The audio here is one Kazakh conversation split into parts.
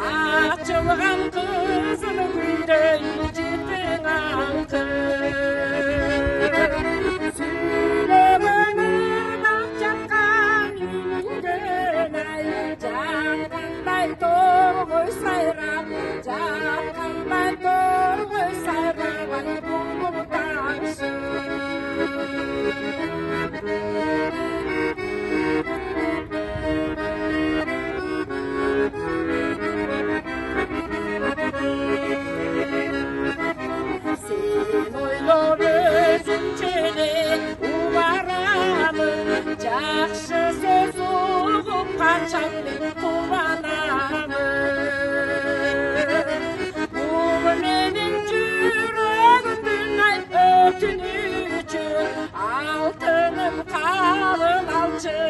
açılgan kızıl güldey jitin altın. Süleyman'ın akçakkan yüngün ay, jakkanday torgoy sayrap, jakkanday torgoy sayrap ay bulbul taşsın. Sen oylop özünçene ubaramın, жақсы сөз ұғып қаншам мен қуанамын. Бұл менің жүрегімдің айт өтініші, алтыным қабыл алшы,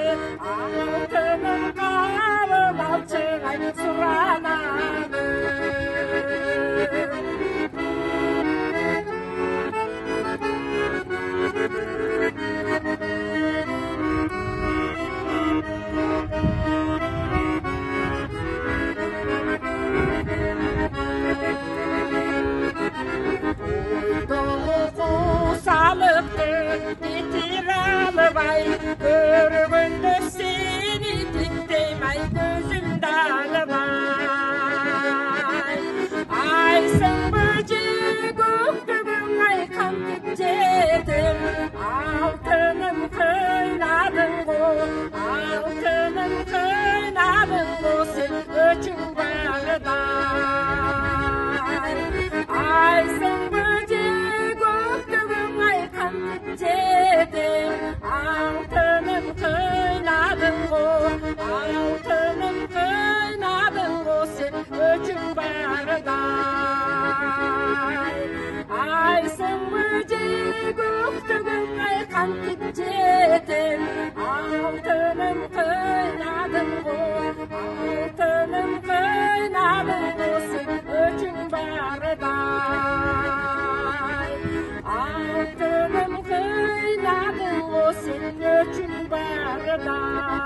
алтыным қабыл алшы, айт сұранамын. Көргенде сені титтемай көзімді албай. Айсың бөже көктөгің ай қантып жетім, алтыным қойнадың ғо, алтыным қойнадың ғо, сен өчің бағыдай. Айсың бөже көктөгің ай қантып жетім, алтыным қойнадың ғо, алтыным қойнадың ғо, сен өчің бардай. Айсың бөже көктөгің ай қантып жетім, алтыным қойнадың ғо, алтыным қойнадың ғо, сен өчің бардай. Алтыным қойнадың ғо, сен өчің бардай.